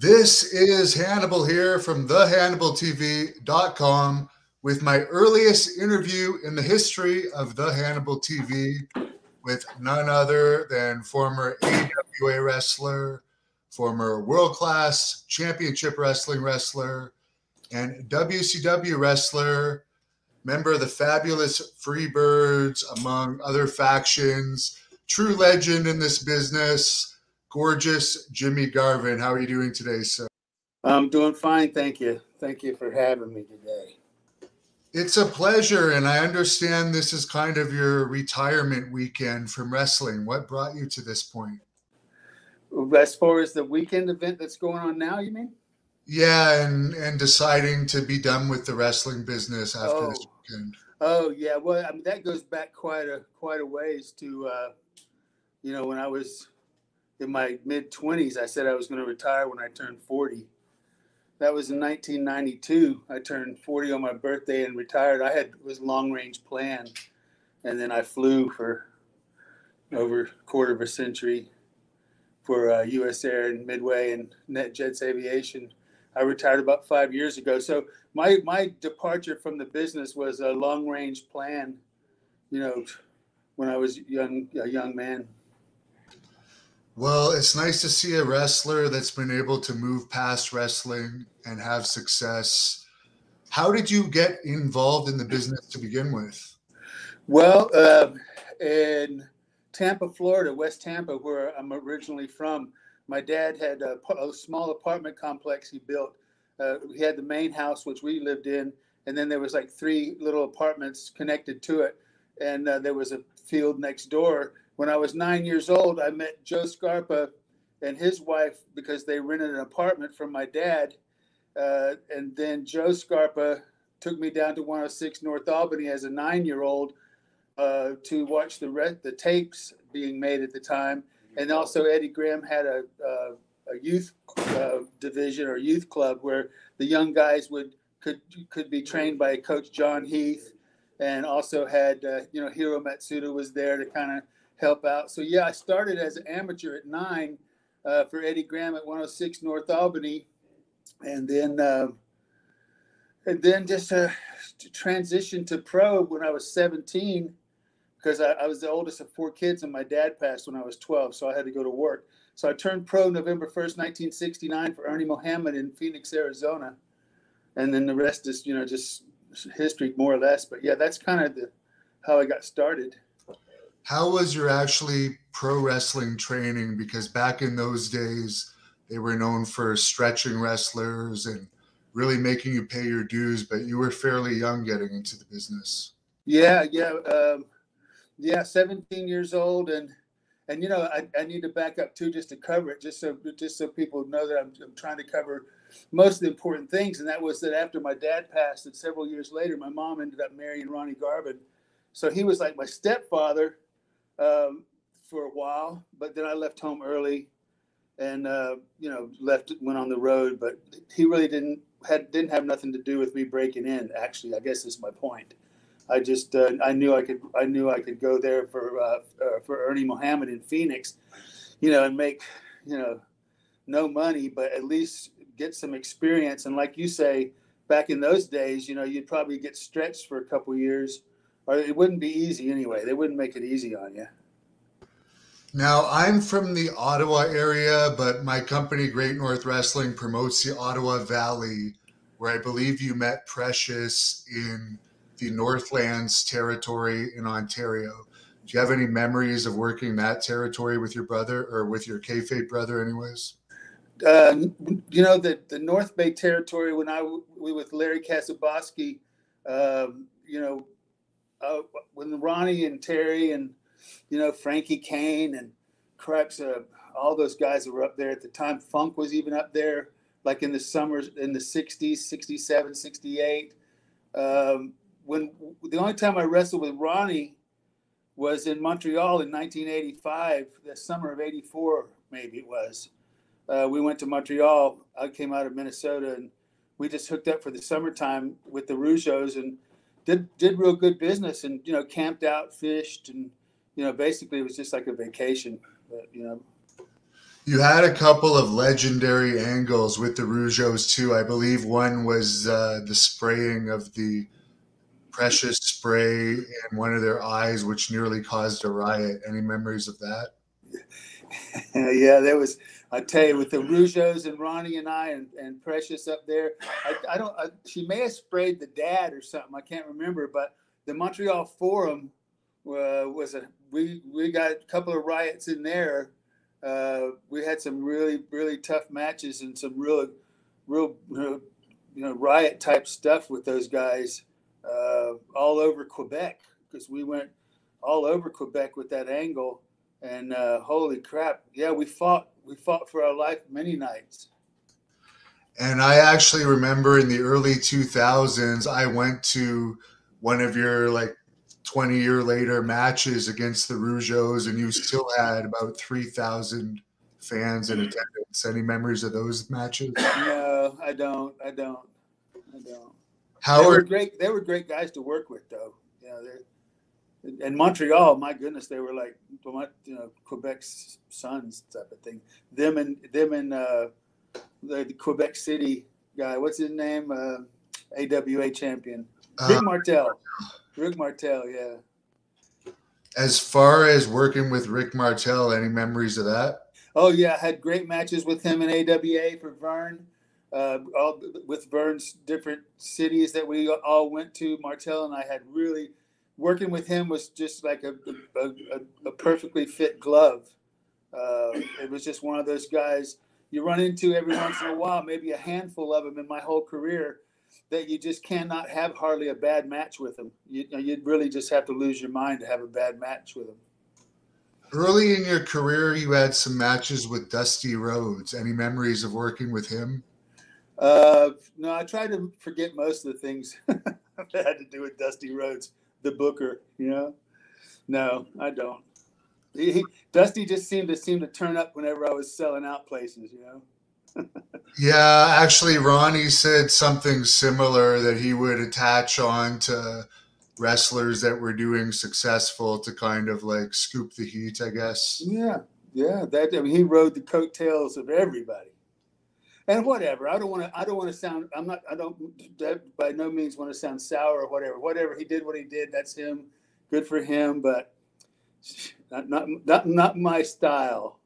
This is Hannibal here from thehannibaltv.com with my earliest interview in the history of The Hannibal TV with none other than former AWA wrestler, former world-class championship wrestling wrestler, and WCW wrestler, member of the fabulous Freebirds, among other factions, true legend in this business, gorgeous Jimmy Garvin. How are you doing today, sir? I'm doing fine, thank you. Thank you for having me today. It's a pleasure, and I understand this is kind of your retirement weekend from wrestling. What brought you to this point? As far as the weekend event that's going on now, you mean? Yeah, and deciding to be done with the wrestling business after this weekend. Oh yeah. Well, I mean that goes back quite a ways to when I was in my mid-20s. I said I was going to retire when I turned 40. That was in 1992. I turned 40 on my birthday and retired. It was a long-range plan, and then I flew for over a quarter of a century for U.S. Air and Midway and NetJets Aviation. I retired about 5 years ago. So my departure from the business was a long-range plan, when I was a young man. Well, it's nice to see a wrestler that's been able to move past wrestling and have success. How did you get involved in the business to begin with? Well, in Tampa, Florida, West Tampa, where I'm originally from, my dad had a small apartment complex he built. He had the main house, which we lived in, and then there was like 3 little apartments connected to it, and there was a field next door. When I was 9 years old, I met Joe Scarpa and his wife because they rented an apartment from my dad. And then Joe Scarpa took me down to 106 North Albany as a 9-year-old to watch the tapes being made at the time. And also Eddie Graham had a youth division or youth club where the young guys could be trained by Coach John Heath, and also had Hiro Matsuda was there to kind of help out. So yeah, I started as an amateur at 9 for Eddie Graham at 106 North Albany, and then just to transition to pro when I was 17, because I was the oldest of 4 kids, and my dad passed when I was 12, so I had to go to work. So I turned pro November 1st, 1969 for Ernie Mohammed in Phoenix, Arizona, and then the rest is just history more or less. But yeah, that's kind of how I got started. How was your actually pro wrestling training? Because back in those days, they were known for stretching wrestlers and really making you pay your dues, but you were fairly young getting into the business. Yeah, 17 years old, and I need to back up too, just to cover it, just so people know that I'm trying to cover most of the important things. And that was that after my dad passed, and several years later, my mom ended up marrying Ronnie Garvin, so he was like my stepfather for a while. But then I left home early, and went on the road. But he really didn't have nothing to do with me breaking in. Actually, I guess is my point. I just I knew I could go there for Ernie Mohammed in Phoenix, and make no money, but at least get some experience. And like you say, back in those days, you'd probably get stretched for a couple of years, or it wouldn't be easy anyway. They wouldn't make it easy on you. Now, I'm from the Ottawa area, but my company, Great North Wrestling, promotes the Ottawa Valley, where I believe you met Precious in the Northlands territory in Ontario. Do you have any memories of working that territory with your brother, or with your kayfabe brother anyways? The North Bay territory, when we with Larry Kasaboski, when Ronnie and Terry and Frankie Kane and Crux, all those guys that were up there at the time. Funk was even up there, like in the summers in the 60s, 67, 68. When the only time I wrestled with Ronnie was in Montreal in 1985, the summer of 84, maybe it was. We went to Montreal. I came out of Minnesota, and we just hooked up for the summertime with the Rougeaus and did real good business, and camped out, fished, and basically it was just like a vacation. But, You had a couple of legendary angles with the Rougeos too. I believe one was the spraying of the precious spray in one of their eyes, which nearly caused a riot. Any memories of that? Yeah, there was. I tell you, with the Rougeos and Ronnie and I and Precious up there, I don't. She may have sprayed the dad or something. I can't remember, but the Montreal Forum was a. We got a couple of riots in there. We had some really tough matches and some real riot type stuff with those guys all over Quebec, because we went all over Quebec with that angle. And holy crap, yeah, we fought for our life many nights. And I actually remember in the early 2000s, I went to one of your like 20-year later matches against the Rougeos, and you still had about 3,000 fans in attendance. Any memories of those matches? No, I don't. How are They were great guys to work with, though. And Montreal, my goodness, they were like, Quebec's sons type of thing. Them and the Quebec City guy, what's his name? AWA champion, Rick Martel. Rick Martel, yeah. As far as working with Rick Martel, any memories of that? Oh yeah, I had great matches with him in AWA for Vern. All with Vern's different cities that we all went to. Martel and I had really. Working with him was just like a perfectly fit glove. It was just one of those guys you run into every once in a while, maybe a handful of them in my whole career, that you just cannot have hardly a bad match with them. You'd really just have to lose your mind to have a bad match with them. Early in your career, you had some matches with Dusty Rhodes. Any memories of working with him? No, I try to forget most of the things that had to do with Dusty Rhodes, the booker. No, I don't. Dusty just seemed to turn up whenever I was selling out places. Yeah, actually, Ronnie said something similar, that he would attach on to wrestlers that were doing successful to kind of like scoop the heat, I guess. Yeah. He rode the coattails of everybody. And whatever, I don't want to sound. I don't by no means want to sound sour or whatever. Whatever he did, what he did, that's him. Good for him, but not my style.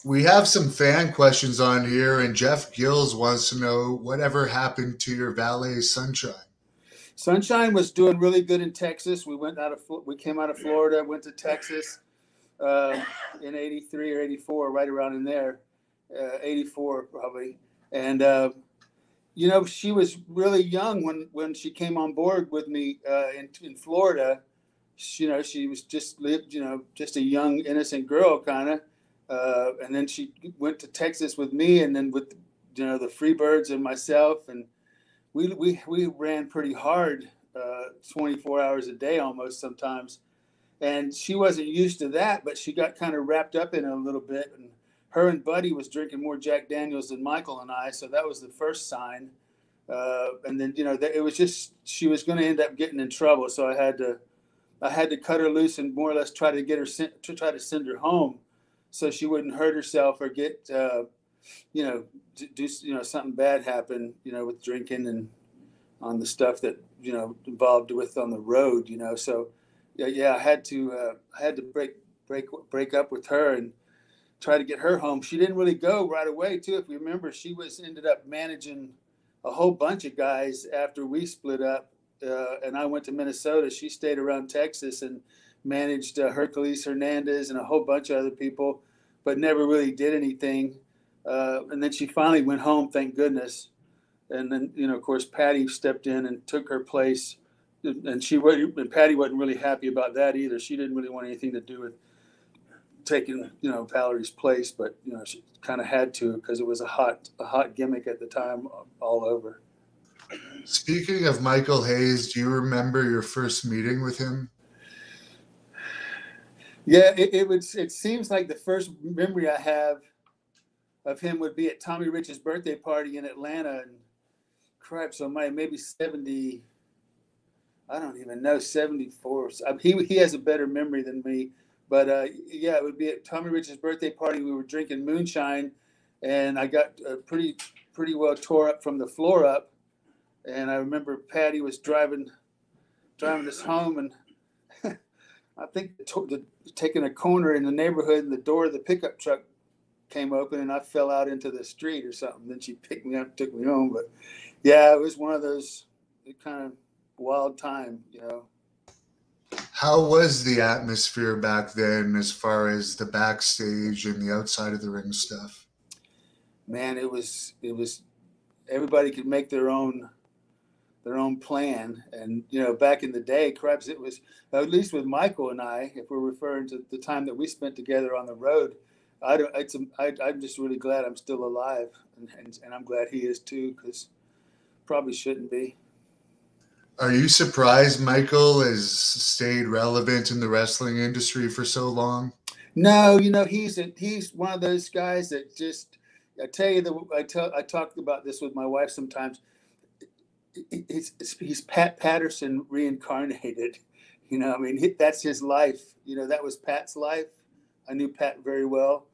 We have some fan questions on here, and Jeff Gills wants to know whatever happened to your valet, Sunshine. Sunshine was doing really good in Texas. We came out of Florida, went to Texas in '83 or '84, right around in there. 84 probably. And she was really young when she came on board with me in Florida. She was just a young innocent girl kind of, and then she went to Texas with me, and then with the Freebirds and myself, and we ran pretty hard, 24 hours a day almost sometimes. And she wasn't used to that, but she got kind of wrapped up in it a little bit. And her and Buddy was drinking more Jack Daniels than Michael and I, so that was the first sign. And then it was just, she was going to end up getting in trouble, so I had to cut her loose and more or less try to send her home, so she wouldn't hurt herself or get do something bad happen with drinking and on the stuff that involved with on the road. So yeah, I had to break up with her and try to get her home. She didn't really go right away, too. If you remember, she ended up managing a whole bunch of guys after we split up, and I went to Minnesota. She stayed around Texas and managed Hercules Hernandez and a whole bunch of other people, but never really did anything. And then she finally went home, thank goodness. And then, of course, Patty stepped in and took her place. And Patty wasn't really happy about that either. She didn't really want anything to do with taking Valerie's place, but she kind of had to, because it was a hot gimmick at the time all over. Speaking of Michael Hayes, do you remember your first meeting with him? Yeah, it seems like the first memory I have of him would be at Tommy Rich's birthday party in Atlanta, and crap, so maybe 70, I don't even know, 74. He has a better memory than me. But yeah, it would be at Tommy Rich's birthday party. We were drinking moonshine, and I got pretty well tore up from the floor up. And I remember Patty was driving us home, and I think taking a corner in the neighborhood, and the door of the pickup truck came open, and I fell out into the street or something. Then she picked me up, took me home. But yeah, it was one of those kind of wild time, you know. How was the atmosphere back then as far as the backstage and the outside of the ring stuff? Man, it was everybody could make their own plan. And you know, back in the day, Krebs, it was, at least with Michael and I, if we're referring to the time that we spent together on the road, I'm just really glad I'm still alive, and I'm glad he is too, because probably shouldn't be. Are you surprised Michael has stayed relevant in the wrestling industry for so long? No, you know, he's one of those guys that just, I tell you, I talked about this with my wife sometimes. He's Pat Patterson reincarnated. You know, I mean, that's his life. You know, that was Pat's life. I knew Pat very well,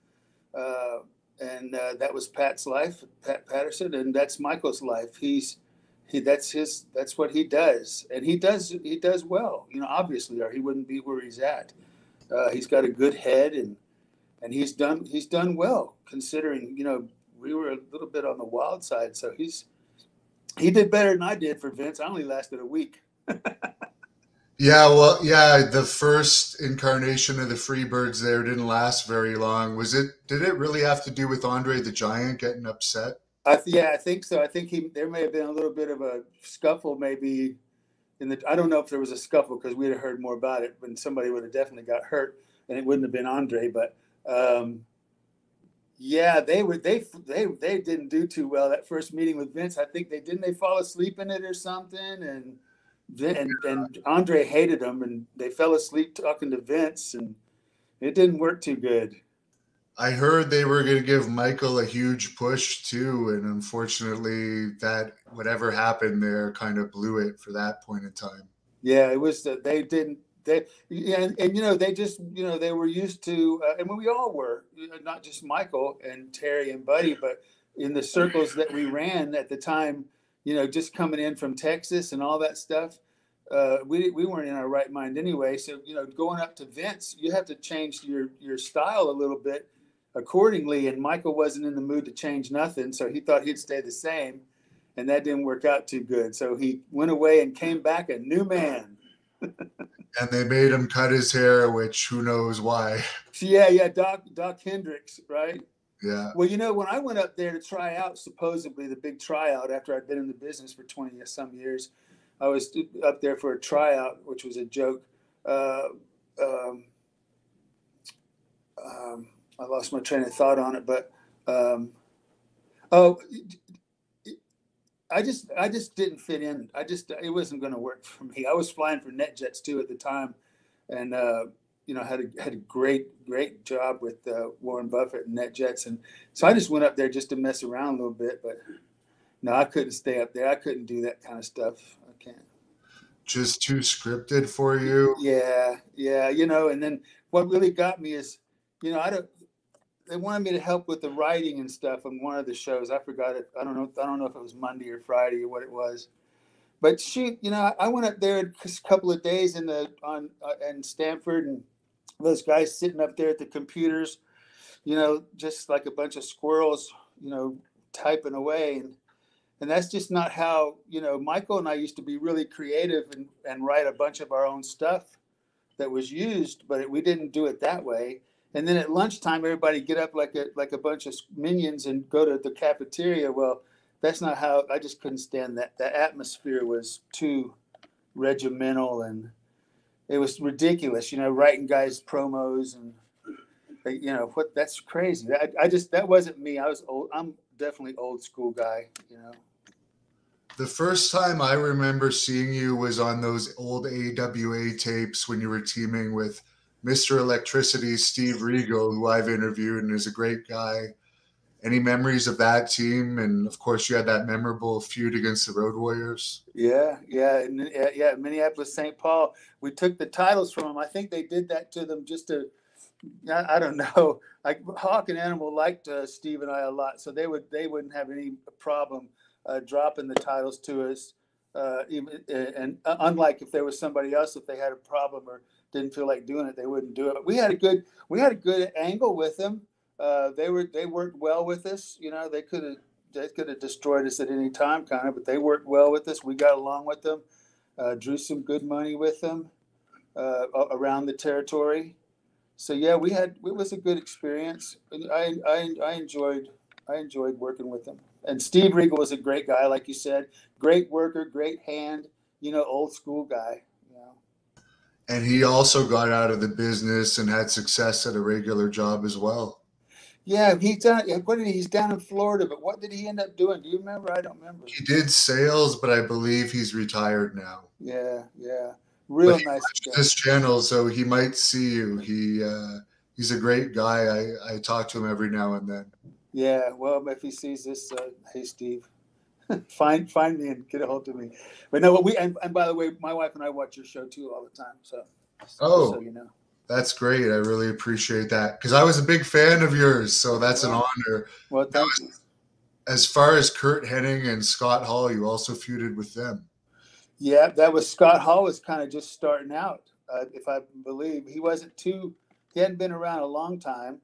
and that was Pat's life, Pat Patterson, and that's Michael's life. That's what he does, and he does well. You know, obviously, or he wouldn't be where he's at. He's got a good head, and he's done well, considering, you know, we were a little bit on the wild side. So he did better than I did for Vince. I only lasted a week. Yeah, well, yeah, the first incarnation of the Freebirds there didn't last very long. Did it really have to do with Andre the Giant getting upset? Yeah, I think so. I think there may have been a little bit of a scuffle, maybe I don't know if there was a scuffle, because we'd have heard more about it, and somebody would have definitely got hurt, and it wouldn't have been Andre. But yeah, they didn't do too well that first meeting with Vince. I think they fall asleep in it or something, and Andre hated them, and they fell asleep talking to Vince, and it didn't work too good. I heard they were going to give Michael a huge push too, and unfortunately, that whatever happened there kind of blew it for that point in time. Yeah, it was they didn't they yeah, and you know, they just, you know, they were used to, and we all were, you know, not just Michael and Terry and Buddy, but in the circles that we ran at the time, you know, just coming in from Texas and all that stuff. We weren't in our right mind anyway. So, you know, going up to Vince, you have to change your style a little bit accordingly. And Michael wasn't in the mood to change nothing, so he thought he'd stay the same, and that didn't work out too good. So he went away and came back a new man. And they made him cut his hair, which who knows why. Yeah, Doc Hendricks, right? Yeah. Well, you know, when I went up there to try out, supposedly the big tryout, after I'd been in the business for 20 some years, I was up there for a tryout, which was a joke. I lost my train of thought on it, but I just didn't fit in. It wasn't going to work for me. I was flying for NetJets too at the time, and you know, had a great job with Warren Buffett and NetJets, and so I just went up there just to mess around a little bit. But no, I couldn't stay up there. I couldn't do that kind of stuff. I can't. Just too scripted for you? Yeah. You know, and then what really got me is, you know, they wanted me to help with the writing and stuff on one of the shows. I forgot it. I don't know if it was Monday or Friday or what it was. But shoot, you know, I went up there a couple of days in Stanford, and those guys sitting up there at the computers, you know, just like a bunch of squirrels, you know, typing away. And that's just not how, you know, Michael and I used to be really creative and write a bunch of our own stuff that was used, but we didn't do it that way. And then at lunchtime, everybody get up like a bunch of minions and go to the cafeteria. Well, that's not how. I just couldn't stand that. The atmosphere was too regimental, and it was ridiculous. You know, writing guys promos, and you know what? That's crazy. That wasn't me. I was old. I'm definitely old school guy. You know. The first time I remember seeing you was on those old AWA tapes when you were teaming with Mr. Electricity, Steve Regal, who I've interviewed and is a great guy. Any memories of that team? And of course, you had that memorable feud against the Road Warriors. Yeah. Minneapolis, St. Paul. We took the titles from them. I think they did that to them just to I don't know. Like Hawk and Animal liked Steve and I a lot, so they wouldn't have any problem dropping the titles to us. And unlike if there was somebody else, if they had a problem or didn't feel like doing it, they wouldn't do it. But we had a good angle with them. They worked well with us. You know, they could have destroyed us at any time, kind of, but they worked well with us. We got along with them. Drew some good money with them around the territory. So yeah, it was a good experience. And I enjoyed working with him. And Steve Regal was a great guy, like you said, great worker, great hand, old school guy. And he also got out of the business and had success at a regular job as well. Yeah, he's down in Florida, but what did he end up doing? Do you remember? I don't remember. He did sales, but I believe he's retired now. Yeah. But Real he nice watches guy. this channel, so he might see you. He's a great guy. I talk to him every now and then. Yeah, well, if he sees this, hey Steve, find me and get a hold of me. But no, and by the way, my wife and I watch your show too all the time. So, just so you know. That's great. I really appreciate that because I was a big fan of yours, so that's an honor. Well, thank you. As far as Curt Hennig and Scott Hall, you also feuded with them. Yeah, that was Scott Hall was kind of just starting out, if I believe. He hadn't been around a long time.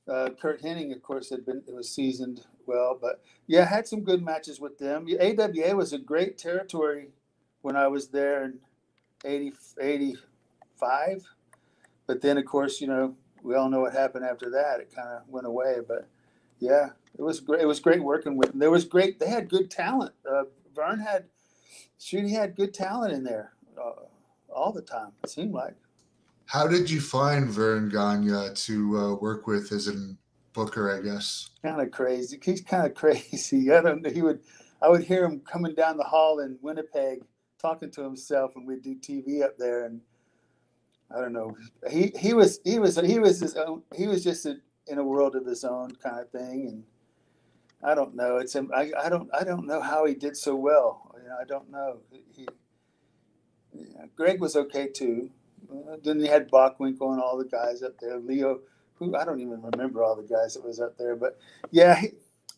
Curt Hennig, of course, was seasoned well, but yeah, had some good matches with them. AWA was a great territory when I was there in 85. But then, of course, we all know what happened after that. It kind of went away. But yeah, it was great. It was great working with them. They had good talent. Vern had good talent in there all the time, it seemed like. How did you find Vern Gagne to work with as a booker, I guess? Kind of crazy. He's kind of crazy. I don't know. I would hear him coming down the hall in Winnipeg talking to himself, and we'd do TV up there. And I don't know. He was his own. He was just in a world of his own kind of thing. And I don't know. I don't know how he did so well. I don't know. Greg was okay too. Then he had Bockwinkel and all the guys up there. Leo, who I don't even remember all the guys that was up there. But yeah,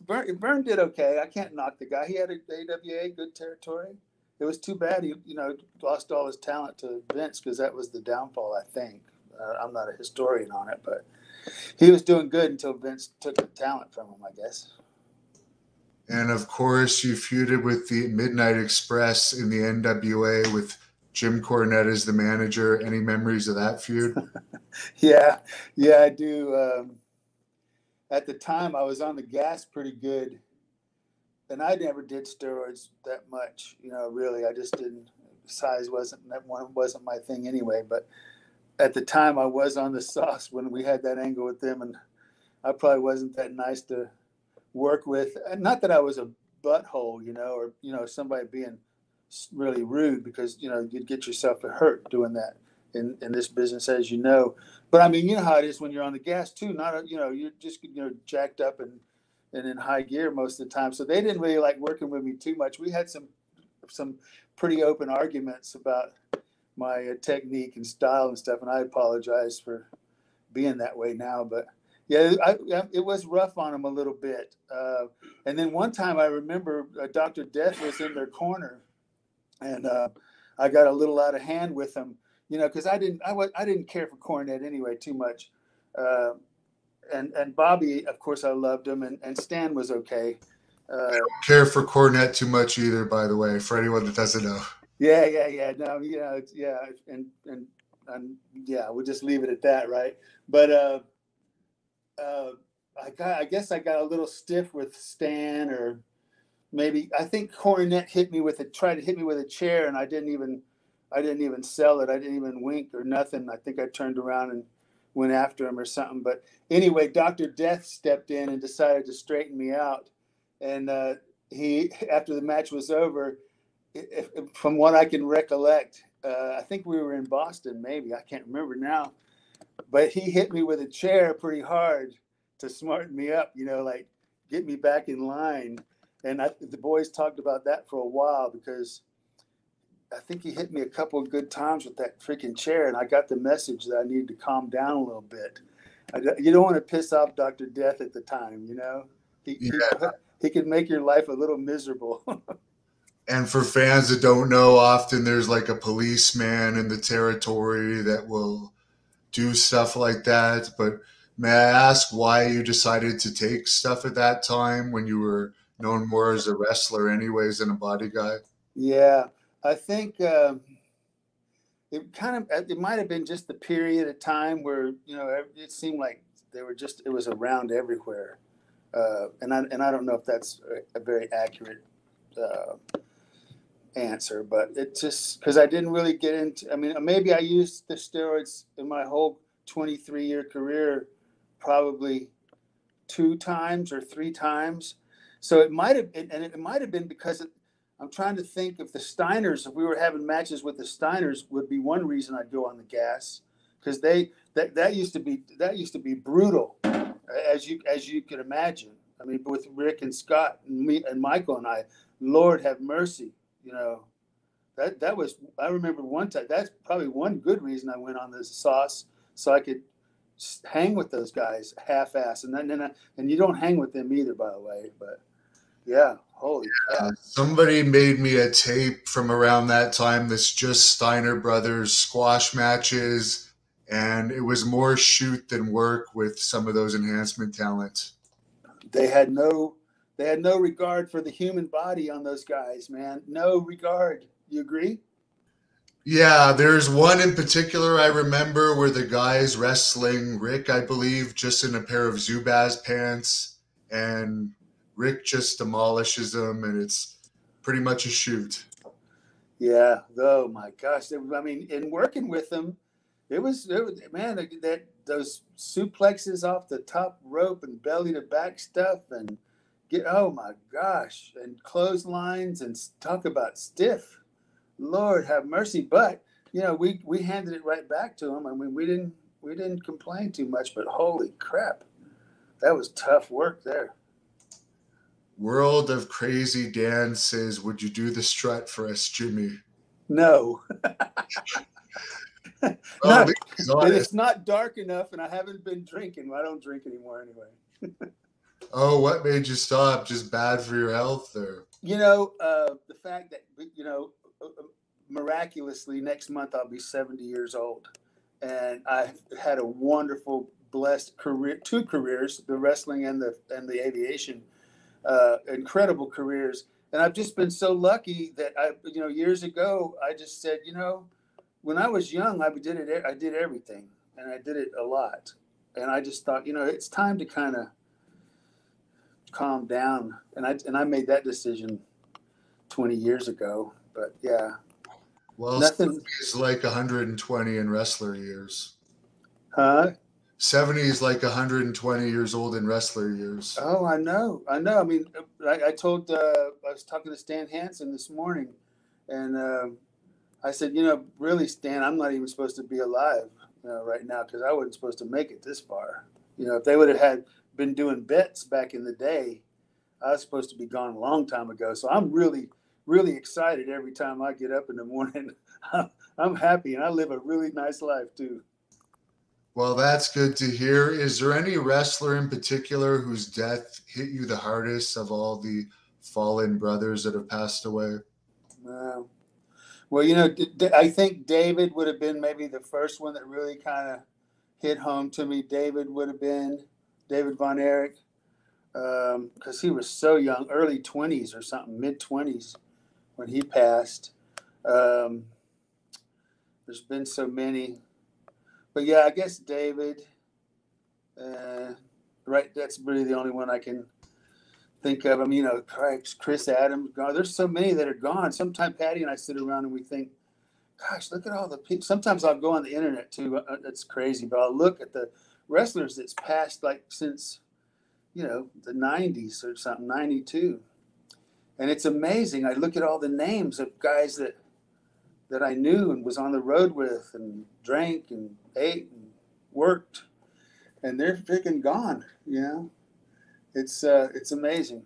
Vern did okay. I can't knock the guy. He had a AWA good territory. It was too bad he lost all his talent to Vince because that was the downfall, I think. I'm not a historian on it, but he was doing good until Vince took the talent from him, I guess. And of course, you feuded with the Midnight Express in the NWA with Jim Cornette as the manager. Any memories of that feud? Yeah, I do. At the time, I was on the gas pretty good, and I never did steroids that much. Really, I just didn't. Size wasn't my thing anyway. But at the time, I was on the sauce when we had that angle with them, and I probably wasn't that nice to work with. Not that I was a butthole, or somebody being really rude, because you'd get yourself hurt doing that in this business, as you know. But I mean, you know how it is when you're on the gas too. Not you're just jacked up and in high gear most of the time. So they didn't really like working with me too much. We had some pretty open arguments about my technique and style and stuff, and I apologize for being that way now. But yeah, it was rough on them a little bit. And then one time I remember Dr. Death was in their corner, and I got a little out of hand with them, because I didn't care for Cornette anyway too much. And Bobby, of course, I loved him, and Stan was okay. I don't care for Cornette too much either, by the way, for anyone that doesn't know. Yeah. No, and we'll just leave it at that, right? But I guess I got a little stiff with Stan, or maybe I think Cornette tried to hit me with a chair, and I didn't even sell it. I didn't even wink or nothing. I think I turned around and went after him or something. But anyway, Dr. Death stepped in and decided to straighten me out. And he, after the match was over, from what I can recollect, I think we were in Boston, maybe. I can't remember now. But he hit me with a chair pretty hard to smarten me up, like get me back in line. And the boys talked about that for a while, because I think he hit me a couple of good times with that freaking chair, and I got the message that I needed to calm down a little bit. You don't want to piss off Dr. Death at the time, you know? He can make your life a little miserable. And for fans that don't know, often there's like a policeman in the territory that will do stuff like that. But may I ask why you decided to take stuff at that time when you were known more as a wrestler anyways than a body guy? Yeah, I think it might have been just the period of time where, you know, it seemed like it was around everywhere. And I don't know if that's a very accurate answer, but it just, because I didn't really get into, I mean, maybe I used the steroids in my whole 23-year career probably 2 times or 3 times. So it might have, and it might have been because I'm trying to think if the Steiners, if we were having matches with the Steiners, would be one reason I'd go on the gas, because that used to be brutal, as you could imagine. I mean, with Rick and Scott and me and Michael and I, Lord have mercy, you know. That was, I remember one time, that's probably one good reason I went on this sauce, so I could hang with those guys half-ass, and you don't hang with them either, by the way. But yeah, holy crap. Somebody made me a tape from around that time that's just Steiner Brothers squash matches, and it was more shoot than work with some of those enhancement talents. They had no regard for the human body on those guys, man. No regard. You agree? Yeah, there's one in particular I remember where the guy's wrestling Rick, I believe, just in a pair of Zubaz pants, and Rick just demolishes him, and it's pretty much a shoot. Yeah. Oh my gosh. I mean, in working with them, it was man, those suplexes off the top rope and belly to back stuff, and oh my gosh, and clotheslines, and talk about stiff. Lord have mercy. But you know, we handed it right back to them. I mean, we didn't complain too much, but holy crap, that was tough work there. World of Crazy Dan says, would you do the strut for us, Jimmy? No. Oh, it's not dark enough, and I haven't been drinking. I don't drink anymore anyway. Oh, what made you stop? Just bad for your health, or? You know, the fact that, you know, miraculously next month I'll be 70 years old, and I've had a wonderful, blessed career, 2 careers, the wrestling and the aviation, incredible careers. And I've just been so lucky that years ago, I just said, you know, when I was young, I did everything, and I did it a lot. And I just thought, you know, it's time to kind of calm down. And I made that decision 20 years ago. But yeah. Well, nothing is like 120 in wrestler years. Huh? 70 is like 120 years old in wrestler years. Oh, I know. I mean, I was talking to Stan Hansen this morning, and I said, you know, really, Stan, I'm not even supposed to be alive, you know, right now, because I wasn't supposed to make it this far. You know, if they would have been doing bets back in the day, I was supposed to be gone a long time ago. So I'm really, really excited every time I get up in the morning. I'm happy, and I live a really nice life too. Well, that's good to hear. Is there any wrestler in particular whose death hit you the hardest of all the fallen brothers that have passed away? Well, you know, I think David would have been maybe the first one that really kind of hit home to me. David Von Erich, because he was so young, early 20s or something, mid-20s when he passed. There's been so many. But yeah, I guess David, right, that's really the only one I can think of. I mean, you know, Chris Adams, God, there's so many that are gone. Sometimes Patty and I sit around and we think, gosh, look at all the people. Sometimes I'll go on the internet too. That's crazy, but I'll look at the wrestlers that's passed like since, you know, the 90s or something, 92. And it's amazing. I look at all the names of guys that I knew and was on the road with and drank and ate and worked, and they're freaking gone, you know. It's amazing.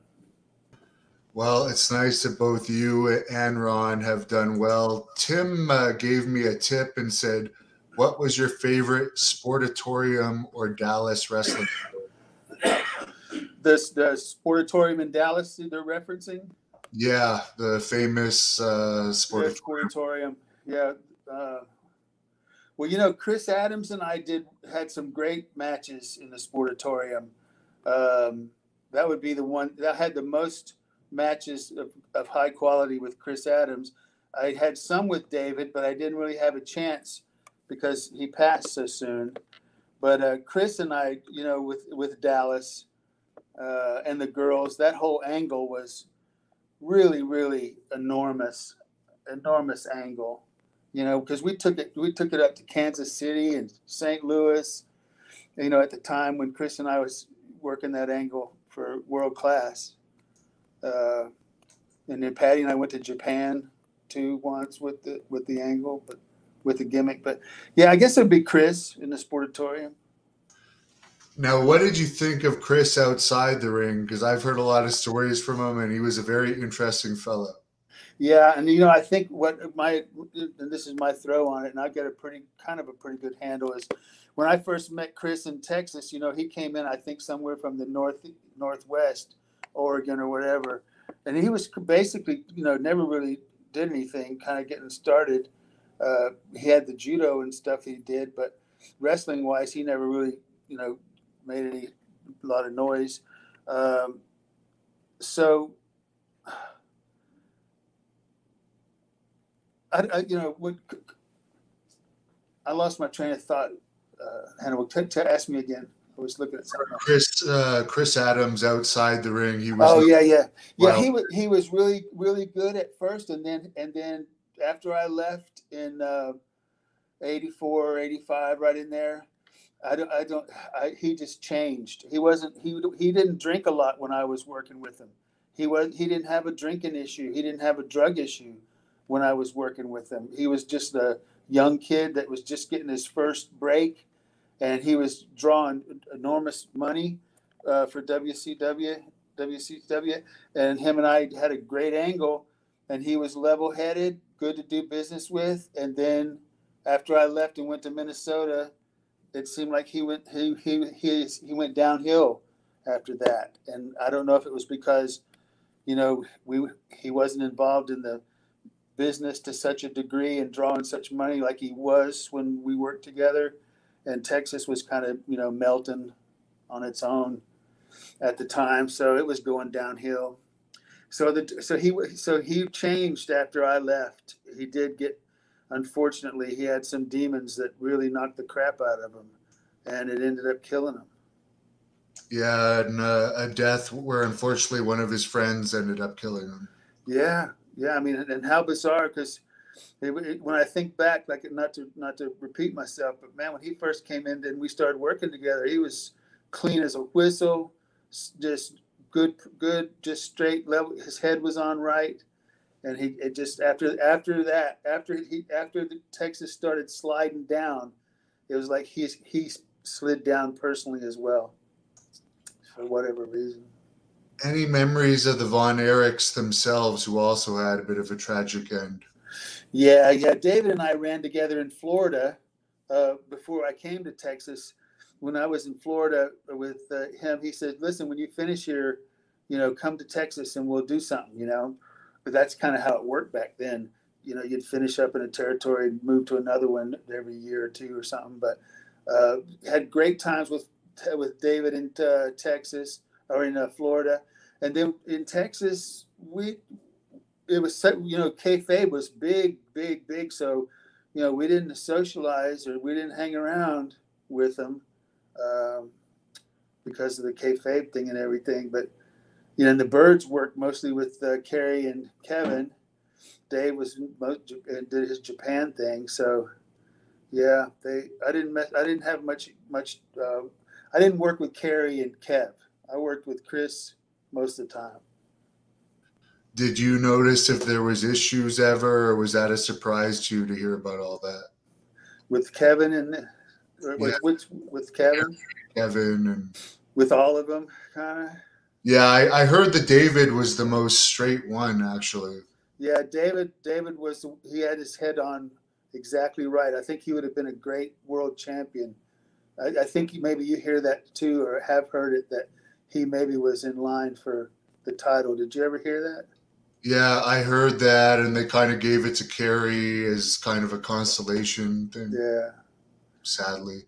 Well, it's nice that both you and Ron have done well. Tim gave me a tip and said, what was your favorite sportatorium or Dallas wrestling? The sportatorium in Dallas they're referencing? Yeah, the famous sportatorium. Sportatorium. Yeah. Well, you know, Chris Adams and I had some great matches in the sportatorium. That would be the one that had the most matches of high quality with Chris Adams. I had some with David, but I didn't really have a chance because he passed so soon. But Chris and I, you know, with Dallas and the girls, that whole angle was really, really enormous angle. You know, because we took it up to Kansas City and St. Louis. You know, at the time when Chris and I was working that angle for World Class, and then Patty and I went to Japan too once with the angle, but with the gimmick. But yeah, I guess it'd be Chris in the sportatorium. Now, what did you think of Chris outside the ring? Because I've heard a lot of stories from him, and he was a very interesting fellow. Yeah, and you know, I think and this is my throw on it, and I get a pretty good handle is when I first met Chris in Texas. You know, he came in, I think, somewhere from the northwest, Oregon or whatever, and he was basically, you know, never really did anything, kind of getting started. He had the judo and stuff he did, but wrestling wise, he never really, you know, made a lot of noise. So. I lost my train of thought. Hannibal, ask me again. I was looking at something else. Chris Adams outside the ring. He was. Oh yeah. He was really, really good at first, and then after I left in 84 or 85, right in there, he just changed. He didn't drink a lot when I was working with him. He didn't have a drinking issue. He didn't have a drug issue when I was working with him. He was just a young kid that was just getting his first break, and he was drawing enormous money for WCW, and him and I had a great angle, and he was level-headed, good to do business with. And then after I left and went to Minnesota, it seemed like he went downhill after that. And I don't know if it was because, you know, he wasn't involved in the business to such a degree and drawing such money like he was when we worked together, and Texas was kind of, you know, melting on its own at the time, so it was going downhill. So he changed after I left. He did get, unfortunately, he had some demons that really knocked the crap out of him, and it ended up killing him. Yeah, and a death where unfortunately one of his friends ended up killing him. Yeah. I mean, and how bizarre, because when I think back, like not to repeat myself, but man, when he first came in and we started working together, he was clean as a whistle, just good, just straight level. His head was on right, and it just after the Texas started sliding down, it was like he slid down personally as well, for whatever reason. Any memories of the Von Erichs themselves, who also had a bit of a tragic end? Yeah. David and I ran together in Florida before I came to Texas. When I was in Florida with him, he said, "Listen, when you finish here, you know, come to Texas and we'll do something." You know, but that's kind of how it worked back then. You know, you'd finish up in a territory and move to another one every year or two or something. But had great times with David in Texas or in Florida. And then in Texas, it was, you know, kayfabe was big. So, you know, we didn't socialize or we didn't hang around with them because of the kayfabe thing and everything. But, you know, and the Birds worked mostly with Kerry and Kevin. Dave did his Japan thing. So, yeah, I didn't have much. I didn't work with Kerry and Kev. I worked with Chris most of the time. Did you notice if there was issues ever, or was that a surprise to you to hear about all that? With Kevin and with Kevin? Kevin and with all of them, kind of. Yeah, I heard that David was the most straight one, actually. Yeah, David he had his head on Exactly right. I think he would have been a great world champion. I think maybe you hear that too, or have heard it, that he maybe was in line for the title. Did you ever hear that? Yeah, I heard that, and they kind of gave it to Kerry as kind of a consolation thing. Yeah. Sadly,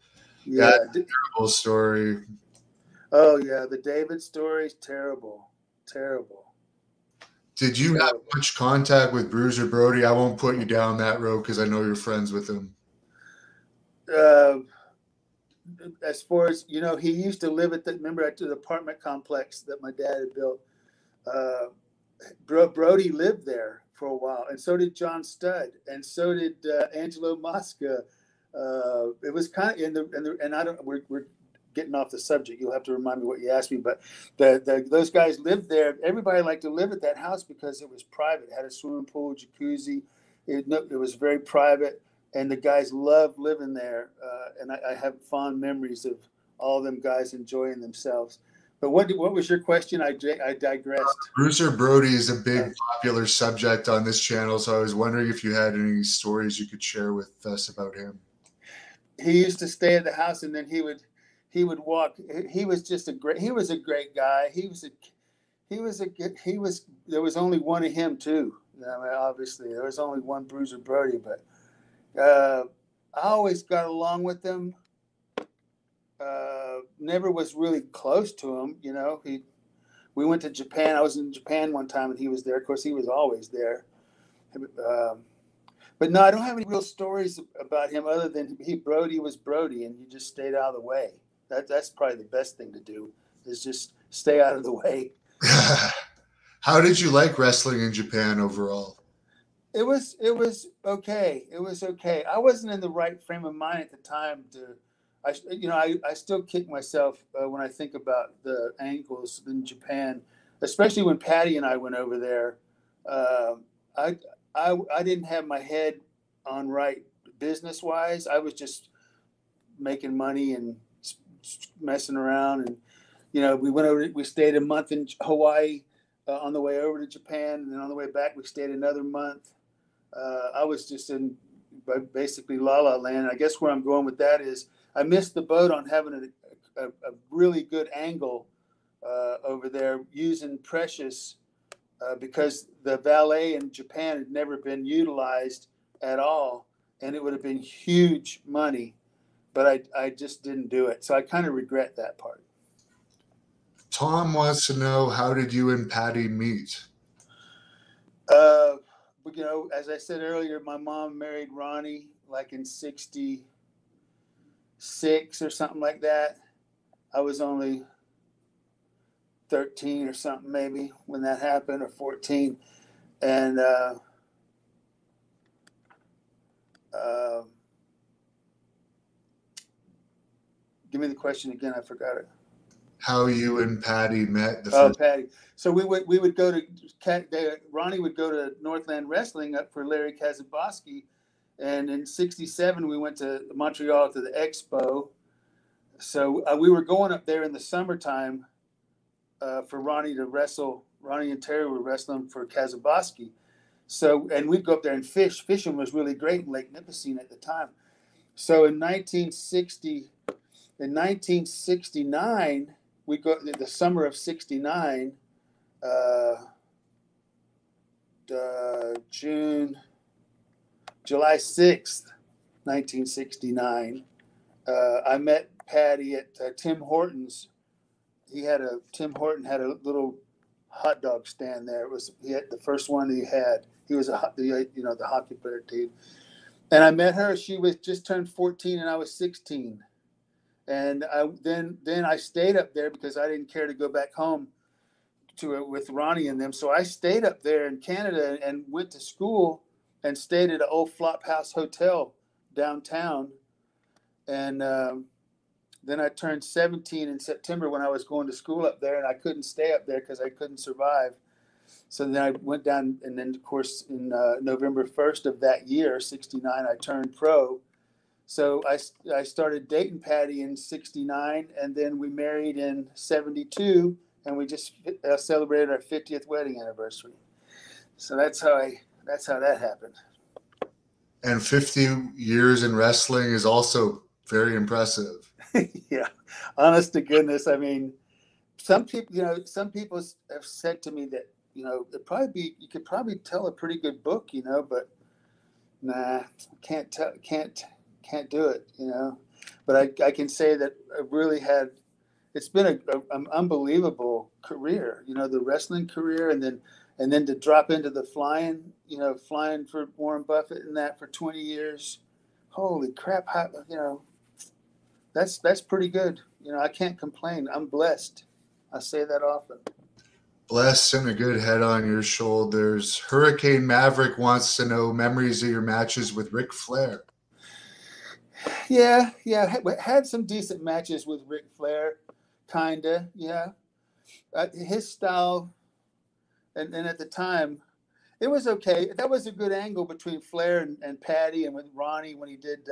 yeah, Yeah. terrible story. Oh yeah, the David story is terrible, terrible, Did you have terrible. much contact with Bruiser Brody? I won't put you down that road because I know you're friends with him. Uh, as far as he used to live at at the apartment complex that my dad had built. Uh, Brody lived there for a while, and so did John Studd, and so did Angelo Mosca. It was kind of and I don't. We're getting off the subject. You'll have to remind me what you asked me. But those guys lived there. Everybody liked to live at that house because it was private. It had a swimming pool, jacuzzi. It was very private, and the guys loved living there. And I have fond memories of all of them guys enjoying themselves. But what was your question? I digressed. Bruiser Brody is a big popular subject on this channel, so I was wondering if you had any stories you could share with us about him. He used to stay at the house, and then he would walk. He was just a great. He was a great guy. There was only one of him too. I mean, obviously, there was only one Bruiser Brody, but I always got along with him. Never was really close to him. We went to Japan. I was in Japan one time, and he was there. Of course, he was always there. But no, I don't have any real stories about him other than Brody was Brody, and you just stayed out of the way. That's probably the best thing to do, is just stay out of the way. How did you like wrestling in Japan overall? It was okay. It was okay. I wasn't in the right frame of mind at the time to. I still kick myself when I think about the ankles in Japan, especially when Patty and I went over there. I I didn't have my head on right business wise. I was just making money and messing around. And we stayed a month in Hawaii on the way over to Japan, and then on the way back we stayed another month. I was just in basically la la land. I guess where I'm going with that is I missed the boat on having a really good angle over there using Precious because the valet in Japan had never been utilized at all, and it would have been huge money, but I just didn't do it. So I kind of regret that part. Tom wants to know, how did you and Patty meet? As I said earlier, my mom married Ronnie like in '66 or something like that. I was only 13 or something maybe when that happened, or 14. And give me the question again. I forgot it. How you and Patty met? Patty. So we would go to Ronnie would go to Northland Wrestling up for Larry Kazaboski, and in '67 we went to Montreal to the Expo. So we were going up there in the summertime for Ronnie to wrestle. Ronnie and Terry were wrestling for Kazaboski. So, and we'd go up there and fish. Fishing was really great in Lake Nipissing at the time. So in 1969, we go the summer of '69, July 6th, 1969. I met Patty at Tim Hortons. Tim Horton had a little hot dog stand there. He had the first one he had. He was the hockey player dude. And I met her. She was just turned 14 and I was 16. And then I stayed up there because I didn't care to go back home with Ronnie and them. So I stayed up there in Canada and went to school and stayed at an old flop house hotel downtown. And then I turned 17 in September when I was going to school up there, and I couldn't stay up there because I couldn't survive. So then I went down, and then of course in November 1st of that year, '69, I turned pro. So I started dating Patty in '69, and then we married in '72, and we just celebrated our 50th wedding anniversary. So that's how that happened. And 50 years in wrestling is also very impressive. Yeah, honest to goodness. I mean, some people, some people have said to me that, you could probably tell a pretty good book, but nah, can't do it, But I can say that I really it's been an unbelievable career, the wrestling career, and then to drop into the flying for Warren Buffett and that for 20 years. Holy crap. That's pretty good. I can't complain. I'm blessed. I say that often. Blessed and a good head on your shoulders. Hurricane Maverick wants to know memories of your matches with Ric Flair. Yeah. Had some decent matches with Ric Flair, kinda. Yeah, his style, and at the time, it was okay. That was a good angle between Flair and Patty, and with Ronnie when he did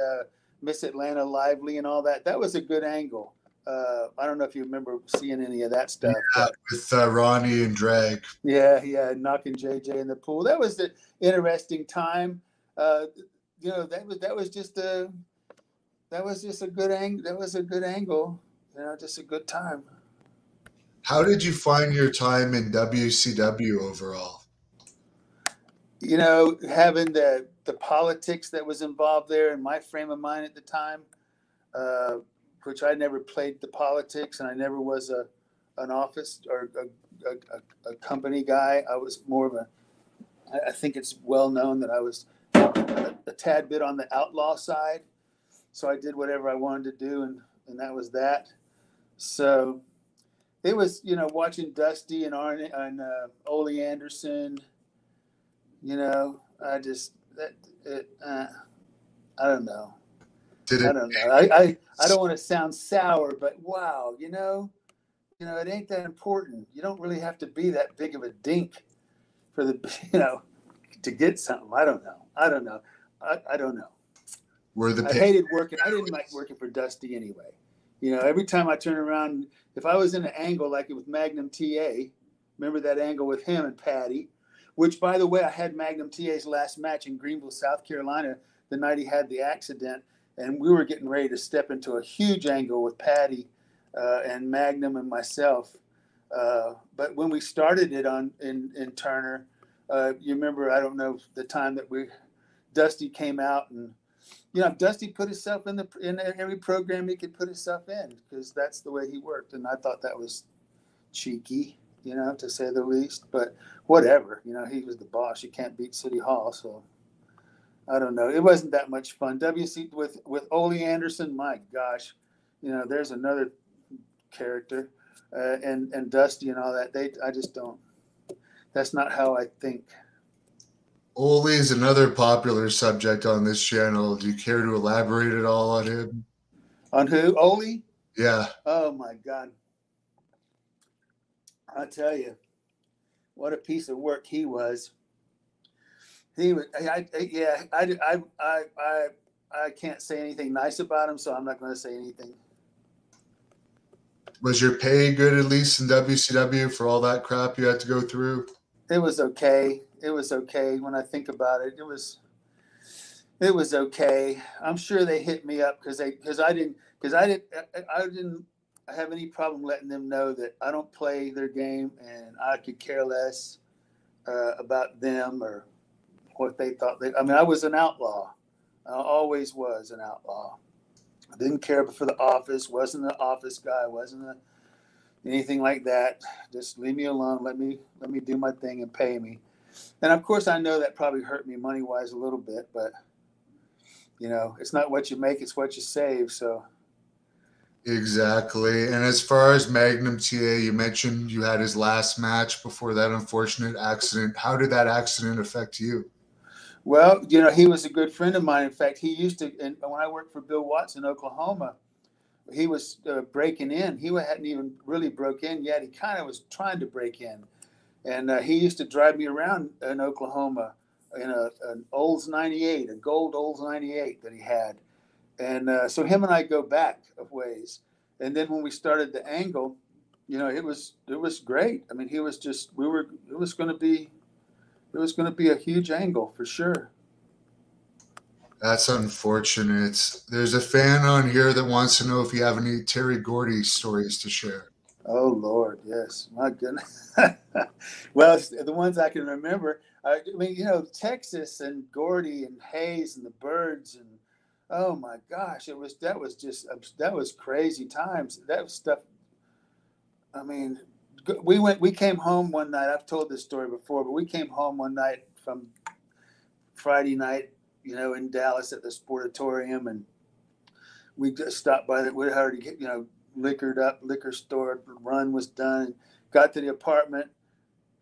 Miss Atlanta Lively and all that. That was a good angle. I don't know if you remember seeing any of that stuff. Yeah, with Ronnie and Drag. Yeah, knocking JJ in the pool. That was the interesting time. That was just a good angle. That was a good angle. Just a good time. How did you find your time in WCW overall? Having the politics that was involved there in my frame of mind at the time, which I never played the politics, and I never was an office or a company guy. I was more of I think it's well known that I was a tad bit on the outlaw side. So I did whatever I wanted to do, and that was that. So it was, watching Dusty and Arn and Ole Anderson. I just I don't know. I don't know. I don't want to sound sour, but wow, it ain't that important. You don't really have to be that big of a dink for to get something. I don't know. I don't know. I hated working. I didn't like working for Dusty anyway. Every time I turn around, if I was in an angle like it with Magnum TA, remember that angle with him and Patty, which, by the way, I had Magnum TA's last match in Greenville, South Carolina, the night he had the accident, and we were getting ready to step into a huge angle with Patty and Magnum and myself. But when we started it in Turner, you remember, I don't know, the time that Dusty came out, and Dusty put himself in every program he could put himself in, because that's the way he worked, and I thought that was cheeky, to say the least. But whatever, he was the boss. You can't beat City Hall, so I don't know. It wasn't that much fun. WC with Ole Anderson, my gosh, there's another character, and Dusty and all that. I just don't. That's not how I think. Ole is another popular subject on this channel. Do you care to elaborate at all on him? On who? Ole? Yeah. Oh my God. I tell you, what a piece of work he was. He was. I can't say anything nice about him, so I'm not going to say anything. Was your pay good, at least in WCW, for all that crap you had to go through? It was okay. It was okay. When I think about it, it was okay. I'm sure they hit me up because I didn't have any problem letting them know that I don't play their game, and I could care less about them or what they thought. I was an outlaw. I always was an outlaw. I didn't care for the office. Wasn't an office guy. Wasn't anything like that. Just leave me alone. Let me do my thing and pay me. And of course, I know that probably hurt me money wise a little bit, but it's not what you make, it's what you save. So. Exactly. And as far as Magnum TA, you mentioned you had his last match before that unfortunate accident. How did that accident affect you? Well, he was a good friend of mine. In fact, he used to, and when I worked for Bill Watts in Oklahoma, he was breaking in. He hadn't even really broke in yet. He kind of was trying to break in. And he used to drive me around in Oklahoma in an Olds 98, a gold Olds 98 that he had. And so him and I go back a ways. And then when we started the angle, it was great. I mean, it was going to be a huge angle for sure. That's unfortunate. There's a fan on here that wants to know if you have any Terry Gordy stories to share. Oh Lord, yes, my goodness. Well, it's the ones I can remember. I mean, Texas and Gordy and Hayes and the Birds and oh my gosh, that was crazy times. That was stuff. I mean, we came home one night. I've told this story before, but we came home one night from Friday night, in Dallas at the Sportatorium, and we just stopped by that. We already get, liquored up, liquor store run was done. Got to the apartment,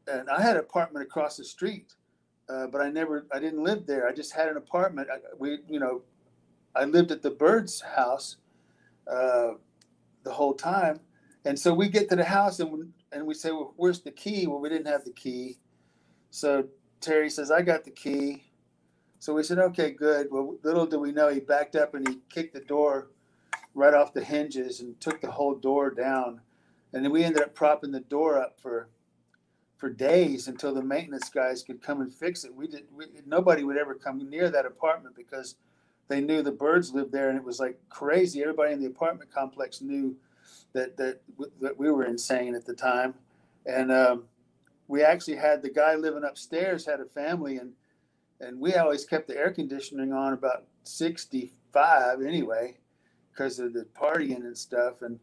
and I had an apartment across the street, but I didn't live there. I just had an apartment. I lived at the Bird's house the whole time, and so we get to the house and we say, well, where's the key? Well, we didn't have the key, so Terry says, I got the key. So we said, okay, good. Well, little do we know, he backed up and he kicked the door right off the hinges and took the whole door down. And then we ended up propping the door up for days until the maintenance guys could come and fix it. Nobody would ever come near that apartment because they knew the Birds lived there, and it was like crazy. Everybody in the apartment complex knew that we were insane at the time. And we actually had the guy living upstairs had a family, and we always kept the air conditioning on about 65 anyway, because of the partying and stuff. And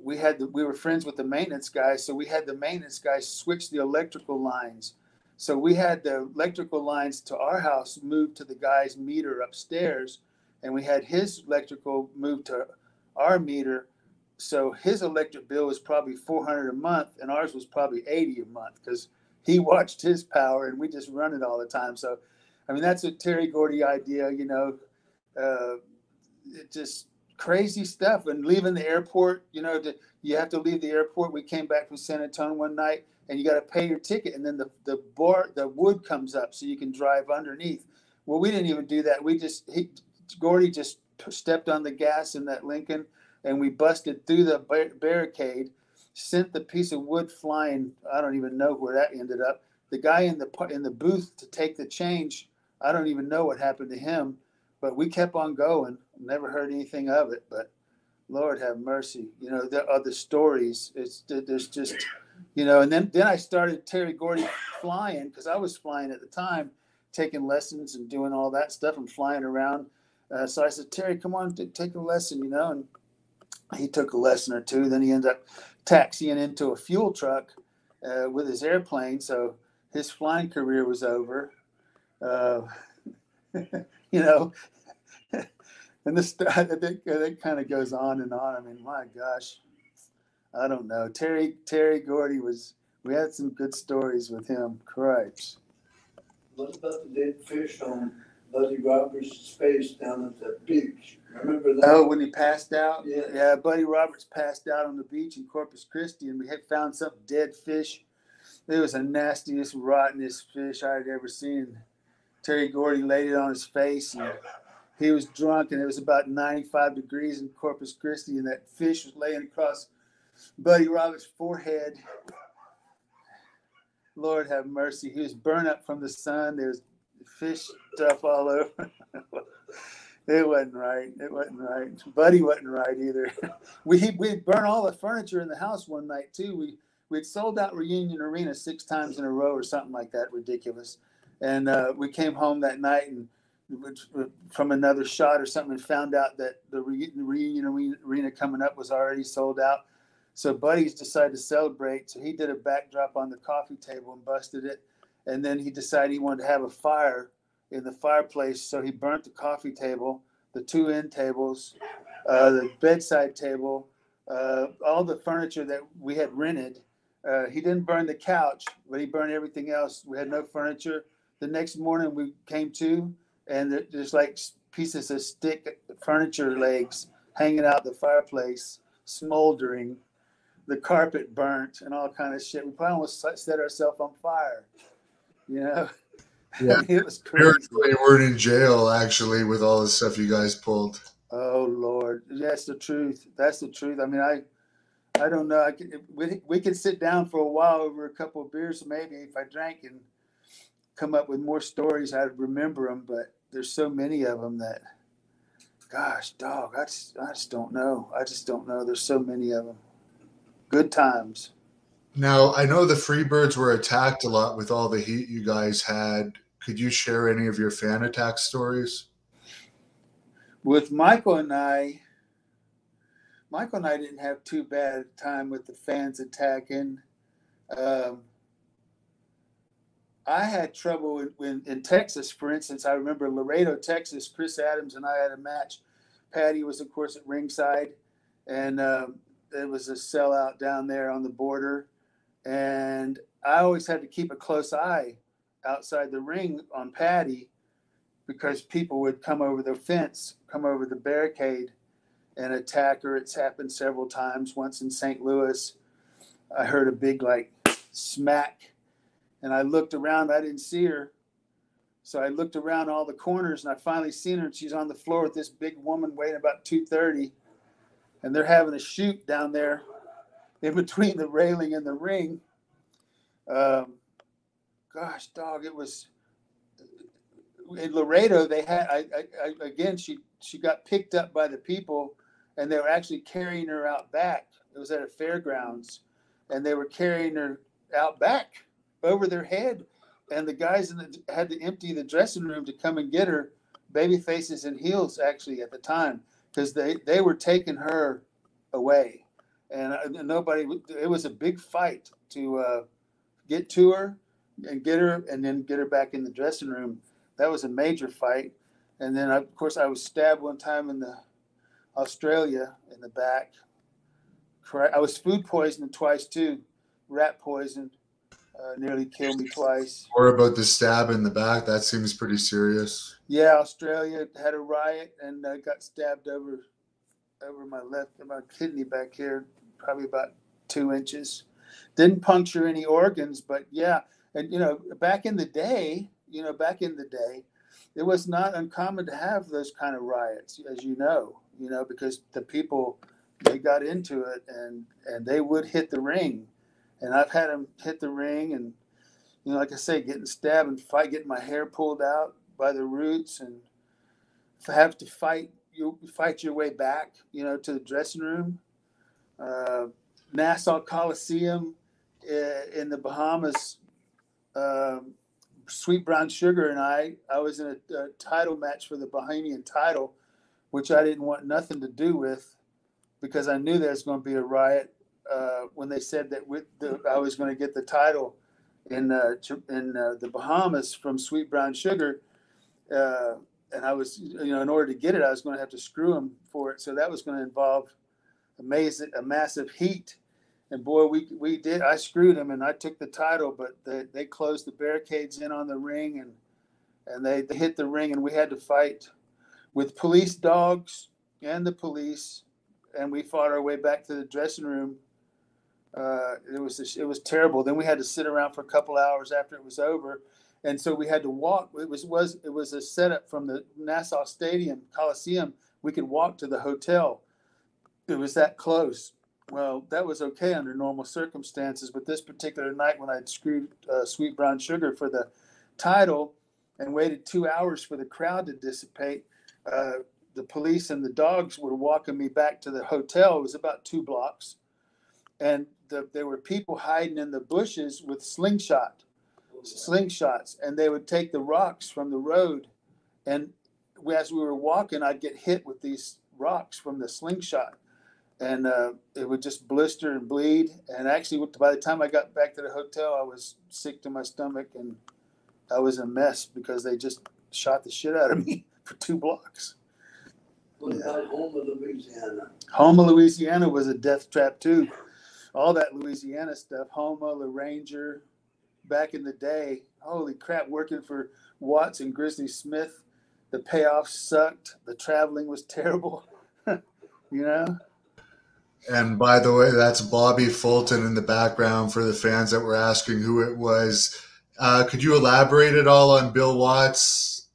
we were friends with the maintenance guys, so we had the maintenance guys switch the electrical lines. So we had the electrical lines to our house moved to the guy's meter upstairs, and we had his electrical moved to our meter. So his electric bill was probably $400 a month, and ours was probably $80 a month because he watched his power, and we just run it all the time. So, I mean, that's a Terry Gordy idea, it just crazy stuff. And leaving the airport, you have to leave the airport. We came back from San Antonio one night, and you got to pay your ticket, and then the wood comes up so you can drive underneath. Well, we didn't even do that. Gordy just stepped on the gas in that Lincoln, and we busted through the barricade, sent the piece of wood flying. I don't even know where that ended up. The guy in the booth to take the change, I don't even know what happened to him, but we kept on going. Never heard anything of it, but Lord have mercy. The other stories, there's just, and then I started Terry Gordy flying, because I was flying at the time, taking lessons and doing all that stuff and flying around. So I said, Terry, come on, take a lesson, and he took a lesson or two. Then he ended up taxiing into a fuel truck with his airplane. So his flying career was over. And that kind of goes on and on. I mean, my gosh, I don't know. Terry Gordy we had some good stories with him. Christ. What about the dead fish on Buddy Roberts' face down at the beach? Remember that? Oh, when he passed out? Yeah. Buddy Roberts passed out on the beach in Corpus Christi, and we had found some dead fish. It was the nastiest, rottenest fish I had ever seen. Terry Gordy laid it on his face, and he was drunk, and it was about 95 degrees in Corpus Christi, and that fish was laying across Buddy Roberts' forehead. Lord have mercy. He was burnt up from the sun. There's fish stuff all over. It wasn't right. Buddy wasn't right either. We'd burn all the furniture in the house one night too. We'd sold out Reunion Arena 6 times in a row or something like that, ridiculous. And we came home that night and from another shot or something and found out that the Reunion Arena coming up was already sold out. So Buddy's decided to celebrate. So he did a backdrop on the coffee table and busted it. And then he decided he wanted to have a fire in the fireplace. So he burnt the coffee table, the 2 end tables, the bedside table, all the furniture that we had rented. He didn't burn the couch, but he burned everything else. We had no furniture. The next morning we came to, and there's like pieces of stick furniture legs hanging out the fireplace, smoldering. The carpet burnt and all kind of shit. We probably almost set ourselves on fire. Yeah. It was crazy. You weren't in jail, actually, with all the stuff you guys pulled. Oh, Lord. That's the truth. I mean, I don't know. We could sit down for a while over a couple of beers, maybe, if I drank and come up with more stories. I'd remember them. But there's so many of them that, gosh, dog, I just don't know. I just don't know. There's so many of them. Good times. Now, I know the Freebirds were attacked a lot with all the heat you guys had. Could you share any of your fan attack stories? With Michael and I didn't have too bad a time with the fans attacking. I had trouble in Texas, for instance. I remember Laredo, Texas. Chris Adams and I had a match. Patty was, of course, at ringside, and it was a sellout down there on the border. And I always had to keep a close eye outside the ring on Patty because people would come over the fence, come over the barricade, and attack her. It's happened several times. Once in St. Louis, I heard a big smack, and I looked around. I didn't see her, so I looked around all the corners, and I finally seen her. And she's on the floor with this big woman weighing about 230, and they're having a shoot down there in between the railing and the ring. Gosh, dog, it was in Laredo. They had again. She got picked up by the people, and they were actually carrying her out back. It was at a fairgrounds, and they were carrying her out back over their head. And the guys had to empty the dressing room to come and get her, baby faces and heels actually at the time, because they were taking her away. And nobody, it was a big fight to get to her and get her and then get her back in the dressing room. That was a major fight. And then, of course, I was stabbed one time in Australia in the back. I was food poisoned twice, too. Rat poisoned. Nearly killed me twice. Or about the stab in the back. That seems pretty serious. Yeah, Australia had a riot, and I got stabbed over my kidney back here, probably about 2 inches. Didn't puncture any organs, but yeah. And, back in the day, it was not uncommon to have those kind of riots, as because the people, they got into it and they would hit the ring. And I've had them hit the ring and, like I say, getting stabbed and getting my hair pulled out by the roots and have to fight your way back, to the dressing room. Nassau Coliseum in the Bahamas, Sweet Brown Sugar and I was in a title match for the Bahamian title, which I didn't want nothing to do with because I knew there was going to be a riot when they said that I was going to get the title in the Bahamas from Sweet Brown Sugar. And I was, in order to get it, I was going to have to screw them for it. So that was going to involve a massive heat. And boy, we did. I screwed them and I took the title, but they closed the barricades in on the ring and they hit the ring and we had to fight with police dogs and the police. And we fought our way back to the dressing room. It was terrible. Then we had to sit around for a couple hours after it was over. And so we had to walk. It was a setup from the Nassau Stadium Coliseum. We could walk to the hotel. It was that close. Well, that was okay under normal circumstances, but this particular night when I'd screwed Sweet Brown Sugar for the title and waited 2 hours for the crowd to dissipate, the police and the dogs were walking me back to the hotel. It was about 2 blocks, and there were people hiding in the bushes with slingshots, and they would take the rocks from the road, and as we were walking, I'd get hit with these rocks from the slingshot. And it would just blister and bleed. And actually, by the time I got back to the hotel, I was sick to my stomach and I was a mess because they just shot the shit out of me for 2 blocks. What about Houma, Louisiana? Houma, Louisiana was a death trap too. All that Louisiana stuff, Houma, La Ranger, back in the day. Holy crap, working for Watts and Grizzly Smith, the payoff sucked. The traveling was terrible, And by the way, that's Bobby Fulton in the background for the fans that were asking who it was. Could you elaborate at all on Bill Watts?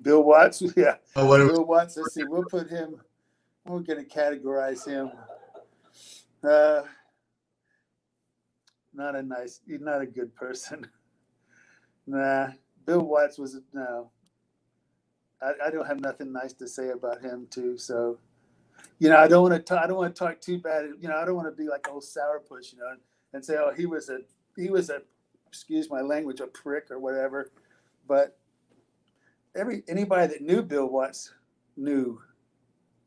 Bill Watts? Yeah. Bill Watts, let's see, we're going to categorize him. He's not a good person. Nah, Bill Watts no. I don't have nothing nice to say about him too. So, you know, I don't want to talk too bad. You know, I don't want to be like old sourpuss, you know, and say, oh, he was a, excuse my language, a prick or whatever. But anybody that knew Bill Watts knew,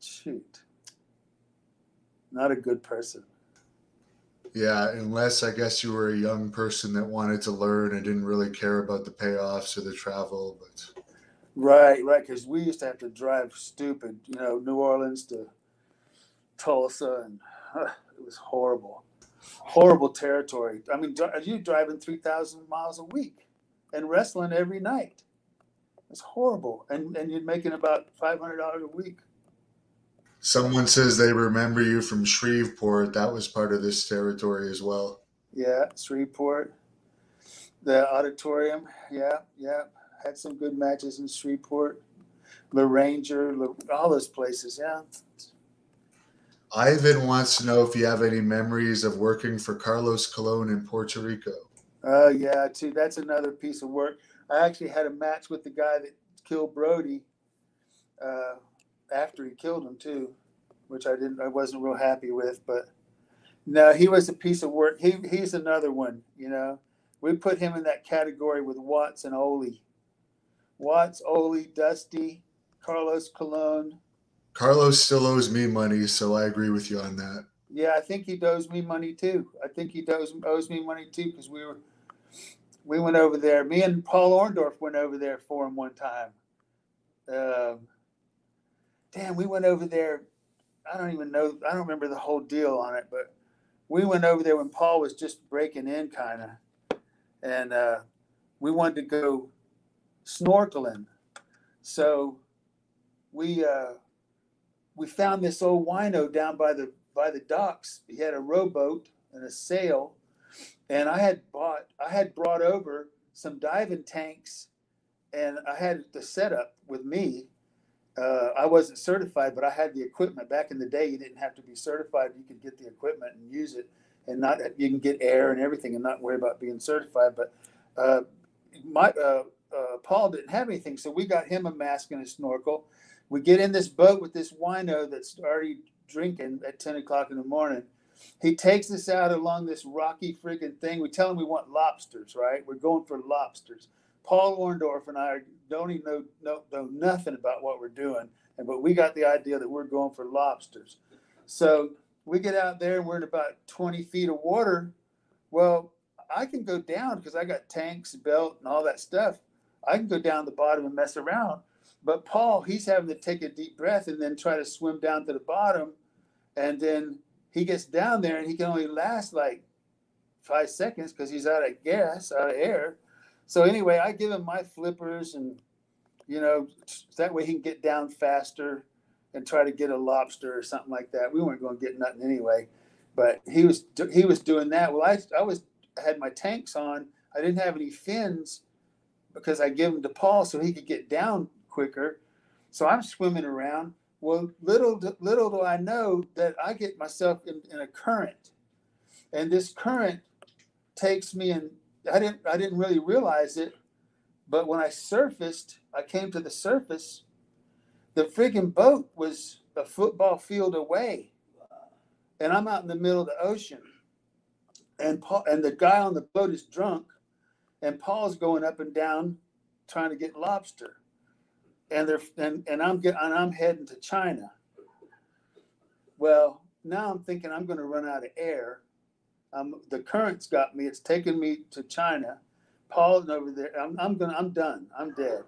shoot, not a good person. Yeah, unless I guess you were a young person that wanted to learn and didn't really care about the payoffs or the travel. But Right, because we used to have to drive stupid, you know, New Orleans to Tulsa, and it was horrible territory. I mean, you driving 3,000 miles a week and wrestling every night. It's horrible, and you're making about $500 a week. someone says they remember you from Shreveport. That was part of this territory as well. Yeah, Shreveport, the auditorium. Yeah. Had some good matches in Shreveport, La Ranger, all those places. Yeah. Ivan wants to know if you have any memories of working for Carlos Colon in Puerto Rico. Yeah, too. That's another piece of work. I actually had a match with the guy that killed Brody after he killed him too, which I wasn't real happy with. But no, he was a piece of work. He's another one. You know, we put him in that category with Watts and Ole. Watts, Ole, Dusty, Carlos Colon. Carlos still owes me money, so I agree with you on that. Yeah, I think he owes me money too. I think he owes me money too, because we went over there. Me and Paul Orndorff went over there for him one time. Damn, we went over there. I don't remember the whole deal on it, but we went over there when Paul was just breaking in, kind of, and we wanted to go snorkeling. So we found this old wino down by the docks. He had a rowboat and a sail, and I had brought over some diving tanks, and I had the setup with me. I wasn't certified, but I had the equipment. Back in the day, you didn't have to be certified. You could get the equipment and use it, and you can get air and everything, and not worry about being certified. But Paul didn't have anything, so we got him a mask and a snorkel. We get in this boat with this wino that's already drinking at 10 o'clock in the morning. He takes us out along this rocky friggin' thing. We tell him we want lobsters, right? We're going for lobsters. Paul Orndorff and I don't even know nothing about what we're doing, but we got the idea that we're going for lobsters. So we get out there and we're in about 20 feet of water. Well, I can go down because I got tanks, belt, and all that stuff. I can go down the bottom and mess around. But Paul, he's having to take a deep breath and then try to swim down to the bottom. And then he gets down there and he can only last like 5 seconds because he's out of gas, out of air. So anyway, I give him my flippers, and, you know, that way he can get down faster and try to get a lobster or something like that. We weren't going to get nothing anyway, but he was doing that. Well, I had my tanks on. I didn't have any fins because I gave them to Paul so he could get down quicker. So I'm swimming around. Well, little do I know that I get myself in a current, and this current takes me in. I didn't really realize it, but when I came to the surface, the friggin' boat was a football field away, and I'm out in the middle of the ocean, and the guy on the boat is drunk, and Paul's going up and down trying to get lobster, and I'm heading to China. Well, now I'm thinking I'm going to run out of air. The current's got me. It's taking me to China. Paul's over there. I'm done. I'm dead.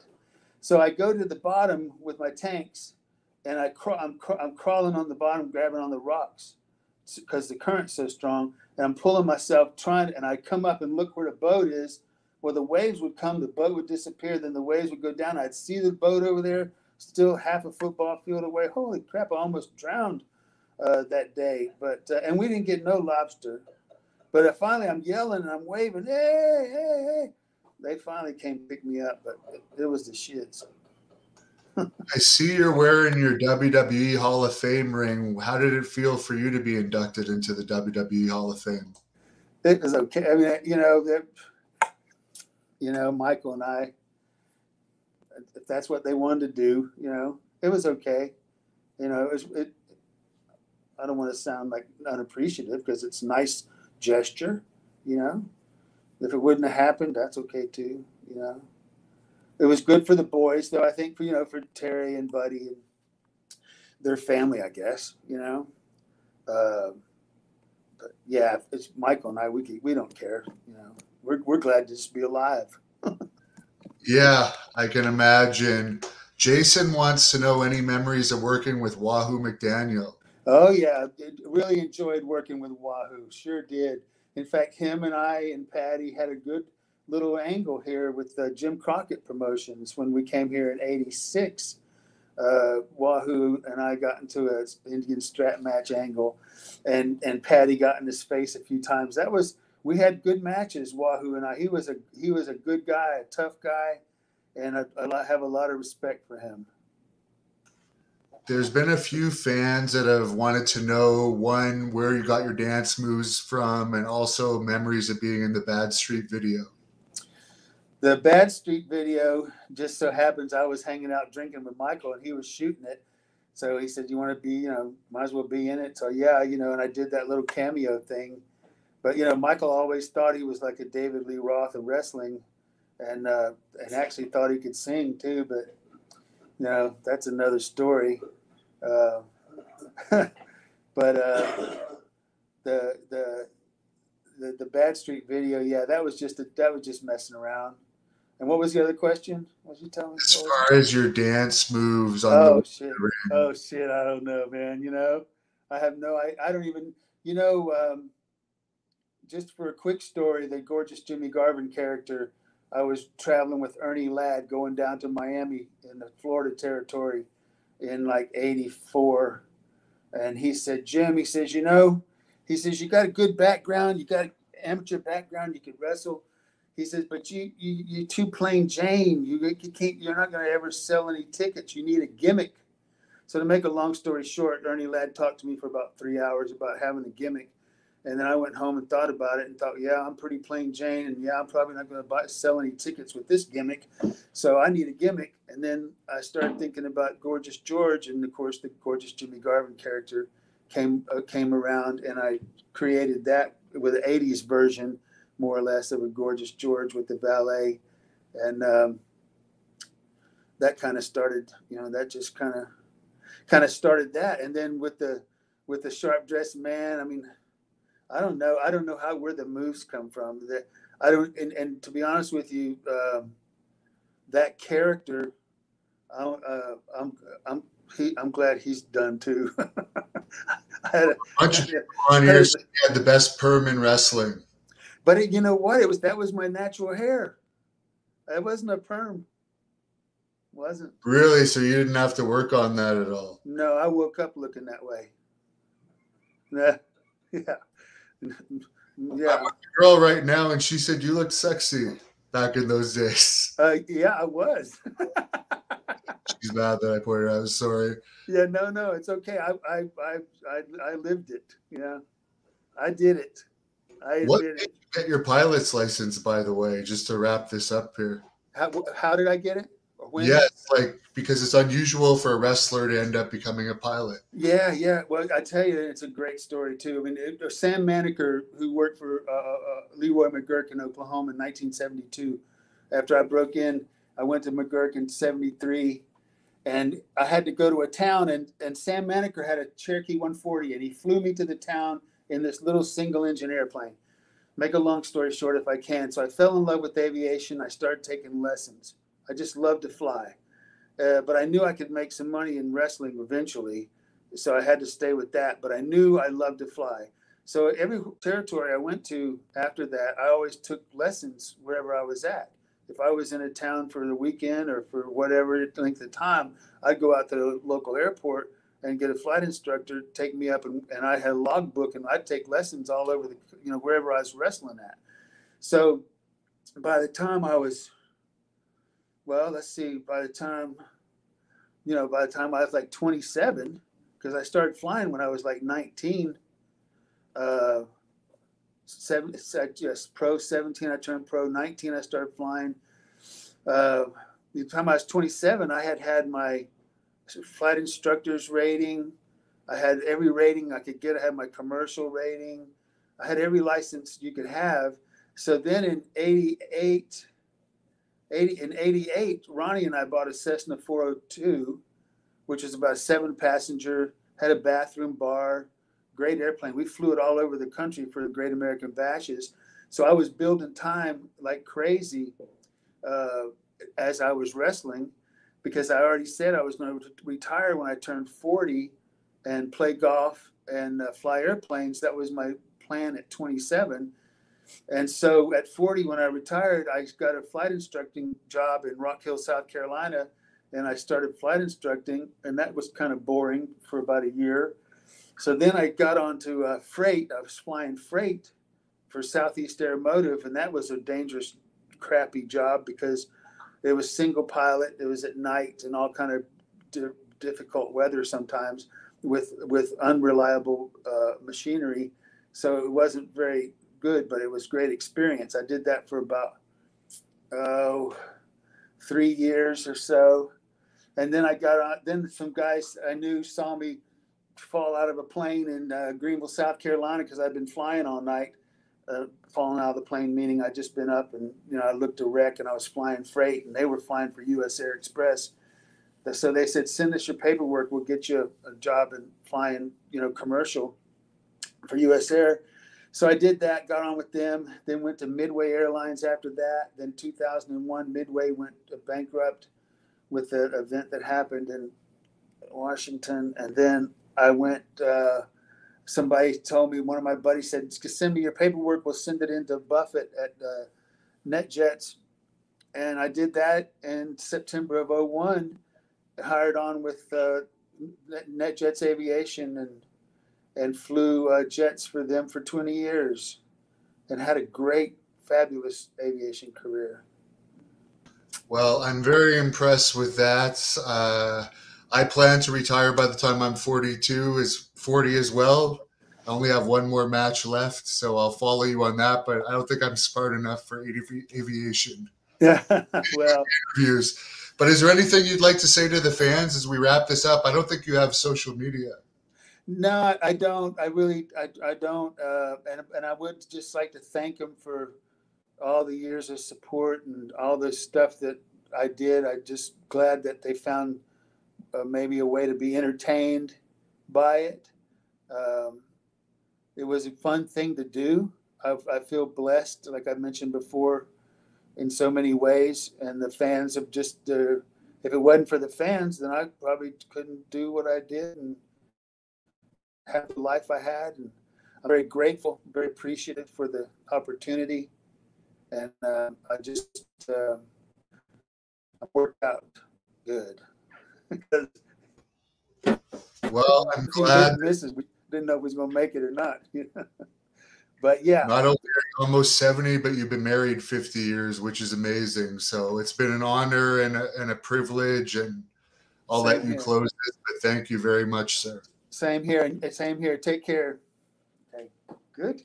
So I go to the bottom with my tanks, and I'm crawling on the bottom, grabbing on the rocks because the current's so strong. And I'm pulling myself, and I come up and look where the boat is. Well, the waves would come, the boat would disappear, then the waves would go down. I'd see the boat over there, still half a football field away. Holy crap! I almost drowned that day. But and we didn't get no lobster. But finally, I'm yelling and I'm waving, hey, hey, hey. They finally came pick me up, but it was the shits. I see you're wearing your WWE Hall of Fame ring. How did it feel for you to be inducted into the WWE Hall of Fame? It was okay. I mean, Michael and I, if that's what they wanted to do, it was okay. I don't want to sound like unappreciative because it's a nice gesture, If it wouldn't have happened, that's okay too, It was good for the boys, though. I think for Terry and Buddy and their family, I guess, But yeah, it's Michael and I. We don't care, We're glad to just be alive. Yeah, I can imagine. Jason wants to know any memories of working with Wahoo McDaniel. Oh yeah, really enjoyed working with Wahoo. Sure did. In fact, him and I and Patty had a good little angle here with Jim Crockett Promotions when we came here in '86. Wahoo and I got into an Indian strap match angle, and Patty got in his face a few times. We had good matches. Wahoo and I. He was a good guy, a tough guy, and I have a lot of respect for him. There's been a few fans that have wanted to know, one, where you got your dance moves from, and also memories of being in the Bad Street video. The Bad Street video just so happens I was hanging out drinking with Michael and he was shooting it. So he said, "You want to be, might as well be in it." So yeah, and I did that little cameo thing. But Michael always thought he was like a David Lee Roth of wrestling, and actually thought he could sing too. But that's another story. But the Bad Street video, yeah, that was just messing around. And what was the other question? What was you telling me? As far as your dance moves on oh the shit, ring. oh shit, I don't know, man. I have I don't even. Just for a quick story, the gorgeous Jimmy Garvin character, I was traveling with Ernie Ladd going down to Miami in the Florida territory in like '84. And he said, "Jim," he says, "you got a good background. You got an amateur background. You could wrestle." He says, "But you're too plain Jane. You're not going to ever sell any tickets. You need a gimmick." So to make a long story short, Ernie Ladd talked to me for about 3 hours about having a gimmick. And then I went home and thought about it and thought, yeah, I'm pretty plain Jane. And yeah, I'm probably not going to sell any tickets with this gimmick. So I need a gimmick. And then I started thinking about Gorgeous George. And of course, the gorgeous Jimmy Garvin character came around. And I created that with an 80s version, more or less, of a Gorgeous George with the valet. And that kind of started, that just kind of started that. And then with the sharp dressed man, I mean, I don't know where the moves come from. And to be honest with you, that character, I'm glad he's done too. I had a bunch of people on here said you had the best perm in wrestling. But you know what? That was my natural hair. It wasn't a perm. Wasn't. Really? So you didn't have to work on that at all? No, I woke up looking that way. Yeah. Yeah. I'm with a girl right now, and she said you looked sexy back in those days. Yeah, I was. She's mad that I pointed out. I'm sorry. Yeah, no, it's okay. I lived it. Yeah, I did it. What did you get your pilot's license, by the way? Just to wrap this up here. How did I get it? When? Yes, because it's unusual for a wrestler to end up becoming a pilot. Yeah. Well, I tell you, it's a great story too. I mean, Sam Maneker, who worked for Leroy McGurk in Oklahoma in 1972. After I broke in, I went to McGurk in '73, and I had to go to a town, and Sam Maneker had a Cherokee 140, and he flew me to the town in this little single-engine airplane. Make a long story short, if I can. So I fell in love with aviation. I started taking lessons. I just loved to fly. But I knew I could make some money in wrestling eventually. So I had to stay with that. But I knew I loved to fly. So every territory I went to after that, I always took lessons wherever I was at. If I was in a town for the weekend or for whatever length of time, I'd go out to the local airport and get a flight instructor, take me up, and I had a logbook, and I'd take lessons all over wherever I was wrestling at. So by the time I was, by the time I was like 27, because I started flying when I was like 19, pro 17, I turned pro. 19, I started flying. the time I was 27, I had my flight instructor's rating. I had every rating I could get. I had my commercial rating. I had every license you could have. So then in 88, Ronnie and I bought a Cessna 402, which was about a 7-passenger, had a bathroom, bar, great airplane. We flew it all over the country for the Great American Bashes. So I was building time like crazy as I was wrestling, because I already said I was going to retire when I turned 40 and play golf and fly airplanes. That was my plan at 27. And so at 40, when I retired, I got a flight instructing job in Rock Hill, South Carolina. And I started flight instructing, and that was kind of boring for about a year. So then I got onto freight. I was flying freight for Southeast Aeromotive, and that was a dangerous, crappy job because it was single pilot. It was at night and all kind of difficult weather sometimes with unreliable machinery. So it wasn't very good, but it was great experience. I did that for about 3 years or so. And then I got on, then some guys I knew saw me fall out of a plane in Greenville, South Carolina, because I'd been flying all night. Falling out of the plane, meaning I'd just been up and, I looked a wreck and I was flying freight, and they were flying for US Air Express. So they said, send us your paperwork. We'll get you a job in flying, commercial for US Air. So I did that, got on with them, then went to Midway Airlines after that. Then 2001, Midway went bankrupt with an event that happened in Washington. And then I went, somebody told me, one of my buddies said, send me your paperwork. We'll send it into Buffett at NetJets. And I did that in September of 01, hired on with NetJets Aviation and flew jets for them for 20 years and had a great, fabulous aviation career. Well, I'm very impressed with that. I plan to retire by the time I'm 42, is 40 as well. I only have one more match left, so I'll follow you on that, but I don't think I'm smart enough for aviation. Yeah, well, interviews. But is there anything you'd like to say to the fans as we wrap this up? I don't think you have social media. No, I don't. I don't. And I would just like to thank them for all the years of support and all the stuff that I did. I'm just glad that they found maybe a way to be entertained by it. It was a fun thing to do. I feel blessed, like I mentioned before, in so many ways. And the fans have just, if it wasn't for the fans, then I probably couldn't do what I did and have the life I had. And I'm very grateful, very appreciative for the opportunity. And I just worked out good. Well, I'm glad. We didn't know if we was going to make it or not. But yeah. Not only are you almost 70, but you've been married 50 years, which is amazing. So it's been an honor and a privilege, and I'll let you close this, but thank you very much, sir. Same here. Same here. Take care. Okay. Good.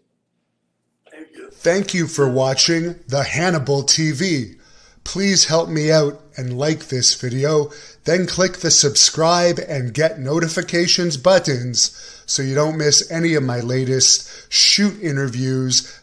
Thank you for watching the Hannibal TV. Please help me out and like this video, then click the subscribe and get notifications buttons so you don't miss any of my latest shoot interviews,